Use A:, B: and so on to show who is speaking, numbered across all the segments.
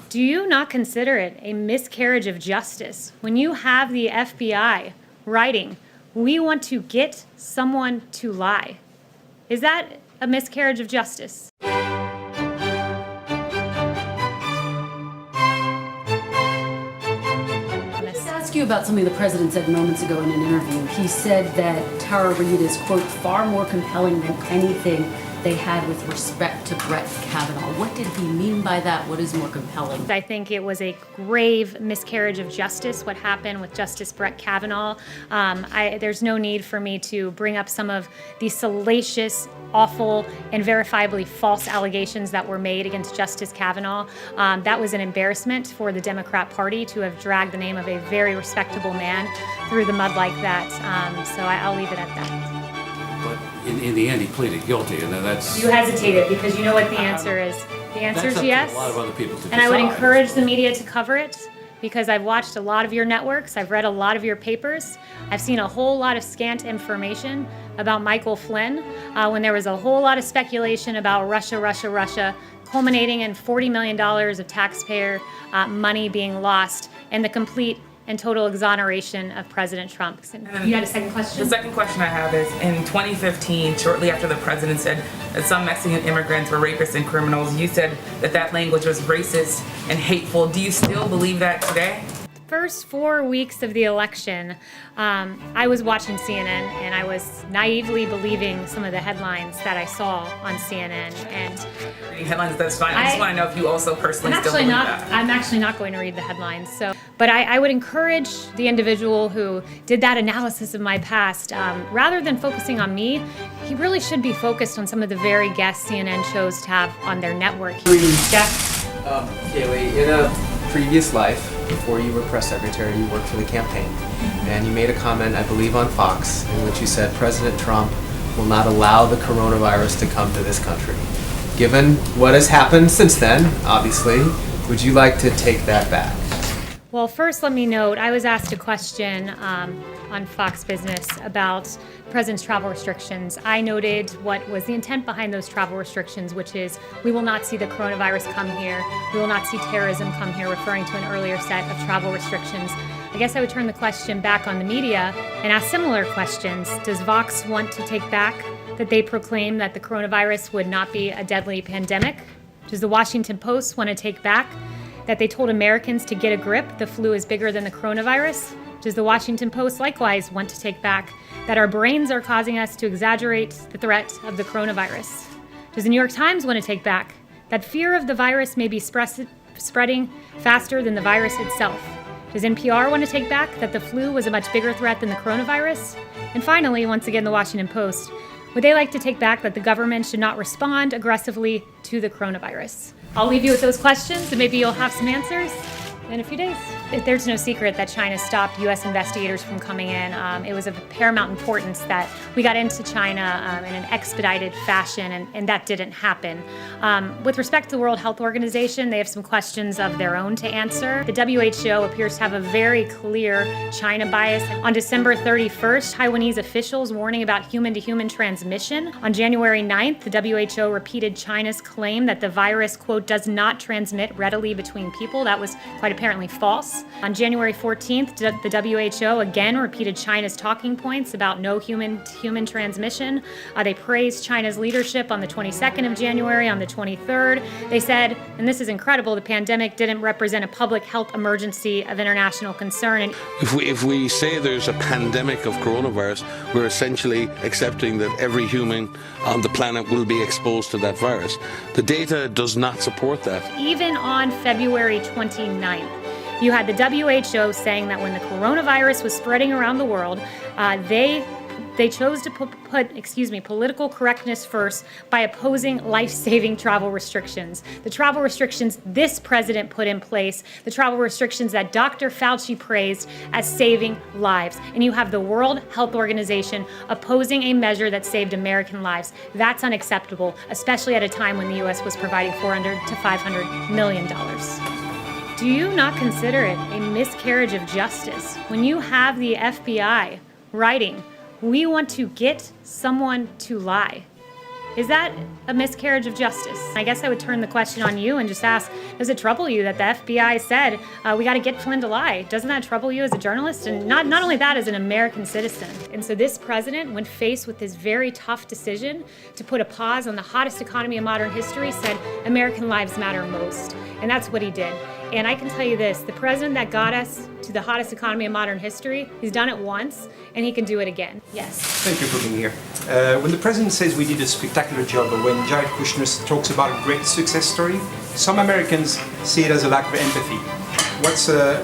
A: Do you not consider it a miscarriage of justice when you have the FBI writing, "We want to get someone to lie"? Is that a miscarriage of justice?
B: Ask you about something the president said moments ago in an interview. He said that Tara Reade is, quote, far more compelling than anything they had with respect to Brett Kavanaugh. What did he mean by that? What is more compelling?
A: I think it was a grave miscarriage of justice, what happened with Justice Brett Kavanaugh. There's no need for me to bring up some of the salacious, awful, and verifiably false allegations that were made against Justice Kavanaugh. That was an embarrassment for the Democrat Party to have dragged the name of a very respectable man through the mud like that. So I'll leave it at that.
C: But in the end, he pleaded guilty, and that's...
A: You hesitated because you know what the answer is. The answer is yes.
C: That's up to a lot of other people to decide.
A: And I would encourage the media to cover it because I've watched a lot of your networks. I've read a lot of your papers. I've seen a whole lot of scant information about Michael Flynn when there was a whole lot of speculation about Russia, culminating in $40 million of taxpayer money being lost and the complete and total exoneration of President Trump. You had a second question?
D: The second question I have is, in 2015, shortly after the president said that some Mexican immigrants were rapists and criminals, you said that that language was racist and hateful. Do you still believe that today?
A: First 4 weeks of the election, I was watching CNN and I was naively believing some of the headlines that I saw on CNN. And
D: headlines, that's fine. I just want to know if you also personally still believe that.
A: I'm actually not going to read the headlines. But I would encourage the individual who did that analysis of my past, rather than focusing on me, he really should be focused on some of the very guests CNN chose to have on their network. Jeff?
E: Kayleigh, in a previous life, before you were press secretary, you worked for the campaign, and you made a comment, I believe on Fox, in which you said President Trump will not allow the coronavirus to come to this country. Given what has happened since then, obviously, would you like to take that back?
A: Well, first let me note, I was asked a question on Fox Business about the president's travel restrictions. I noted what was the intent behind those travel restrictions, which is we will not see the coronavirus come here, we will not see terrorism come here, referring to an earlier set of travel restrictions. I guess I would turn the question back on the media and ask similar questions. Does Vox want to take back that they proclaimed that the coronavirus would not be a deadly pandemic? Does the Washington Post want to take back that they told Americans to get a grip, the flu is bigger than the coronavirus? Does the Washington Post likewise want to take back that our brains are causing us to exaggerate the threat of the coronavirus? Does the New York Times want to take back that fear of the virus may be spreading faster than the virus itself? Does NPR want to take back that the flu was a much bigger threat than the coronavirus? And finally, once again, the Washington Post, would they like to take back that the government should not respond aggressively to the coronavirus? I'll leave you with those questions, and maybe you'll have some answers in a few days. There's no secret that China stopped U.S. investigators from coming in. It was of paramount importance that we got into China in an expedited fashion, and that didn't happen. With respect to the World Health Organization, they have some questions of their own to answer. The WHO appears to have a very clear China bias. On December 31st, Taiwanese officials warning about human-to-human transmission. On January 9th, the WHO repeated China's claim that the virus, quote, does not transmit readily between people. That was quite apparently false. On January 14th, the WHO again repeated China's talking points about no human-to-human transmission. They praised China's leadership on the 22nd of January. On the 23rd, they said, and this is incredible, the pandemic didn't represent a public health emergency of international concern. And
F: if we say there's a pandemic of coronavirus, we're essentially accepting that every human on the planet will be exposed to that virus. The data does not support that.
A: Even on February 29th, you had the WHO saying that when the coronavirus was spreading around the world, they chose to put political correctness first by opposing life-saving travel restrictions. The travel restrictions this president put in place, the travel restrictions that Dr. Fauci praised as saving lives. And you have the World Health Organization opposing a measure that saved American lives. That's unacceptable, especially at a time when the U.S. was providing $400 to $500 million. Do you not consider it a miscarriage of justice when you have the FBI writing, "We want to get someone to lie"? Is that a miscarriage of justice? I guess I would turn the question on you and just ask, does it trouble you that the FBI said, we got to get Flynn to lie? Doesn't that trouble you as a journalist? And not only that, as an American citizen. And so this president, when faced with this very tough decision to put a pause on the hottest economy in modern history, said, American lives matter most. And that's what he did. And I can tell you this, the president that got us to the hottest economy in modern history, he's done it once, and he can do it again. Yes.
G: Thank you for being here. When the president says we did a spectacular job, or when Jared Kushner talks about a great success story, some Americans see it as a lack of empathy.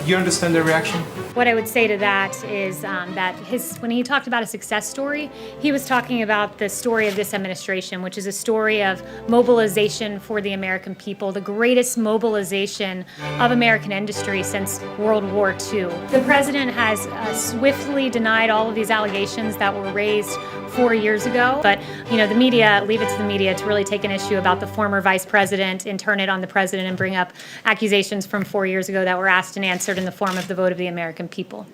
G: You understand the reaction?
A: What I would say to that is that when he talked about a success story, he was talking about the story of this administration, which is a story of mobilization for the American people, the greatest mobilization of American industry since World War II. The president has swiftly denied all of these allegations that were raised 4 years ago, but the media, leave it to the media to really take an issue about the former vice president and turn it on the president and bring up accusations from 4 years ago that were asked and answered in the form of the vote of the American people.